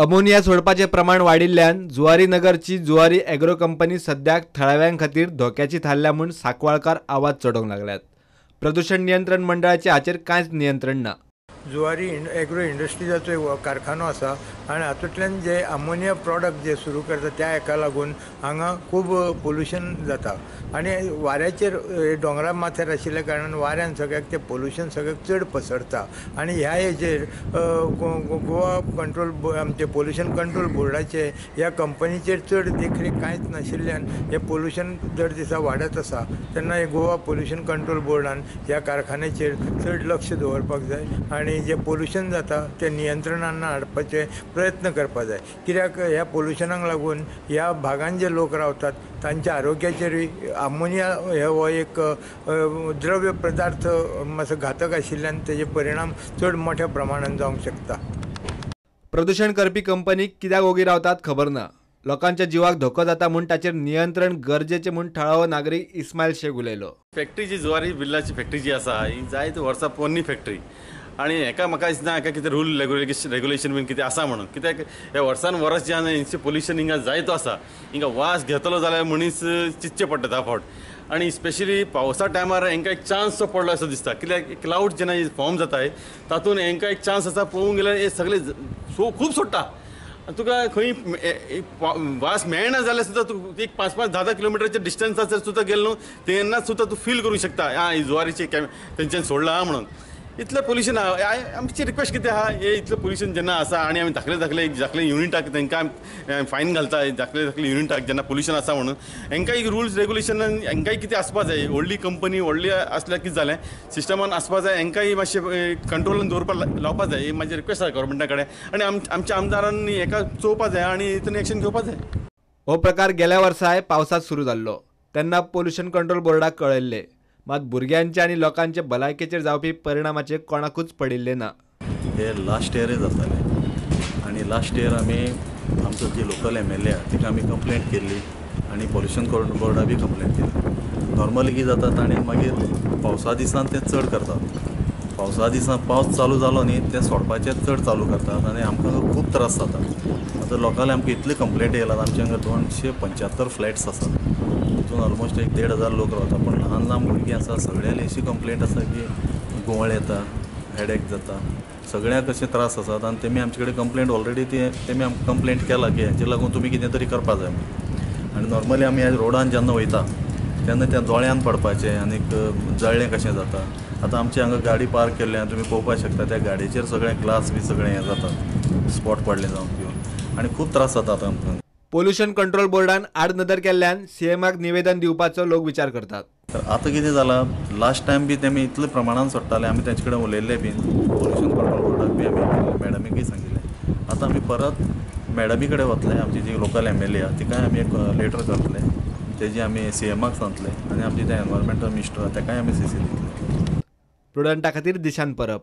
Ammonia सोडपाचे प्रमाण वाढिल्ल्यान Zuari नगरची Zuari agro company सद्याक थळाव्यां खातीर धोक्याची थारल्या म्हूण सांकवाळकार आवाज चडोवंक लागल्यात। प्रदूषण नियंत्रण मंडळाचे हाचेर कांयच नियंत्रण ना। जुवारी एग्रो इंडस्ट्रीजाचो कारखानो आसा आनी हातूंतल्यान जे अमोनिया प्रॉडक्ट जे सुरू करता त्या हेका लागून हांगा खूब पोल्यूशन जाता आनी वाऱ्याचेर दोंगरा माथ्यार आशिल्ल्या कारणान वाऱ्यान सगळ्याक ते पोल्यूशन सगळ्याक चड पसरता आनी ह्या हेजेर गोवा कंट्रोल आमचे पोल्यूशन कंट्रोल बोर्डाचे ह्या कंपनीचेर चड देखरेख कांयच नाशिल्ल्यान हे पोल्यूशन दर दिसा वाडत आसा। तेन्ना हे गोवा पोल्यूशन कंट्रोल बोर्डान ह्या कारखान्याचेर चड लक्ष दवरपाक जाय आनी जे पोल्यूशन जाता ते नियंत्रणान हाडपाचे प्रयत्न करपा जाय। कित्याक ह्या पोल्यूशनाक लागून ह्या भागांत जे लोक रावतात तांच्या आरोग्याचेरूय अमोनिया हो एक द्रव्य पदार्थ मातसो घातक आशिल्ल्यान तेजे परिणाम चड मोठ्या प्रमाणात जावंक शकता। प्रदूषण करपी कंपनीक कित्याक ओगी रावतात खबर ना। लोकांच्या जिवाक धोको जाता म्हूण ताचेर नियंत्रण गरजेचें म्हूण थळावो नागरीक इस्माईल शेख उलयलो। फॅक्टरी जी जुवारी बिल्लाची फॅक्टरी जी आसा ही जायते वर्सां पोरणी फॅक्टरी आनी हेका म्हाका दिसना हेका कितें रूल रेग्युलेशन बीन कितें आसा म्हणून, कित्याक हे वर्सान वर्स जे हांगा पोल्यूशन हिंगा जायतो आसा हिंगा वास घेतलो जाल्यार मनीस चिंतचे पडटा धा फावट आनी स्पेशली पावसा टायमार हांकां एक चान्स पडलो असो दिसता। कित्याक क्लाउड जेन्ना फॉर्म जाताय तातूंत हांकां एक चान्स आसा पळोवंक गेल्यार हे सगळे खूब सोडटा। तुका खंय वास मेळना जाल्यार सुद्दां तूं एक 5-5, 10-10 किलोमिटरच्या डिस्टन्साचेर सुद्दां गेलो न्हू तेन्ना सुद्दां तूं फील करूंक शकता ही जुवारीचे तेंच्यान सोडला हा म्हणून। इतलें पोल्यूशन आमची रिक्वेस्ट कितें आहा, हे इतलें पोल्यूशन जेन्ना आसा आनी आमी धाकले युनिटाक तांकां फायन घालता धाकले युनिटाक जेन्ना पोल्यूशन आसा म्हणून हांकां एक रूल्स रेग्युलेशन हांकांय कितें आसपा जाय। व्हडली कंपनी व्हडली आसल्यार कितें जालें सिस्टमान आसपा जाय, हांकांय मातशें कंट्रोलान दवरपाक लावपा जाय। ही म्हाजी रिक्वेस्ट आसा गव्हर्मेंटा कडेन आनी आमच्या आमदारांनी हेका चोवपा जाय आनी हितून एक्शन घेवपा जाय। हो प्रकार गेल्या वर्साय पावसात सुरू जाल्लो तेन्ना पोल्यूशन कंट्रोल बोर्डाक कळयल्ले, मात भुरग्यांचे आनी लोकांचे भलायकेचेर जावपी परिणामाचे कोणाकूच पडिल्ले ना। हे लास्ट इयरय जाताले आनी लास्ट इयर आमी आमचो जी लोकल MLA तिका आमी कंप्लेंट केल्ली आनी पोल्यूशन कंट्रोल बोर्डा बी कंप्लेंट केली। नॉर्मली कितें जाता ताणें मागीर पावसा दिसान ते चड करतात। पावसा दिसान पावस चालू जालो न्ही ते सोडपाचे चड चालू करतात आनी आमकां खूब त्रास जाता। आतां लोकांनी आमकां इतली कंप्लेंट येयलात, आमचे हांगा 275 फ्लॅट्स आसात, तितून ऑलमोस्ट एक 1,500 लोक रावता। पूण ल्हान ल्हान भुरगीं आसा सगळ्यांनी अशी कंप्लेंट आसा की गुंवळ येता, हेडेक जाता, सगळ्यांक अशे त्रास आसात आनी तेमी आमचे कडेन कंप्लेंट ऑलरेडी तेमी आमकां कंप्लेंट केला की हाचेर लागून तुमी कितें तरी करपा जाय म्हणून। आनी नॉर्मली आमी ह्या रोडान जेन्ना वयता तेन्ना त्या दोळ्यान पडपाचें आनीक जळ्ळें कशें जाता। आतां आमचे हांगा गाडी पार्क केल्ल्यान तुमी पळोवपाक शकता त्या गाडयेचेर सगळें ग्लास बी सगळें हें जाता, स्पॉट पडले जावन घेवन आनी खूब त्रास जाता आतां आमकां। पोल्यूशन कंट्रोल बोर्डान आडनदर केल्ल्यान CMाक निवेदन दिवपाचो लोक विचार करतात। तर आतां कितें जालां, लास्ट टायम बी तेमी इतले प्रमाणान सोडटाले, आमी तेंचे कडेन उलयल्ले बीन पोल्यूशन कंट्रोल बोर्डाक बी आमी मॅडमीकय सांगिल्लें। आतां आमी परत मॅडमी कडेन वतले, आमची जी लोकल MLA आहा तिकाय आमी एक लेटर करतले, तेजी आमी CMाक सांगतले आनी आमचे ते एनवायरमेंटल मिनिस्टर आहा तेकाय आमी CC दितले। प्रुडंटा खातीर दिशांत परब।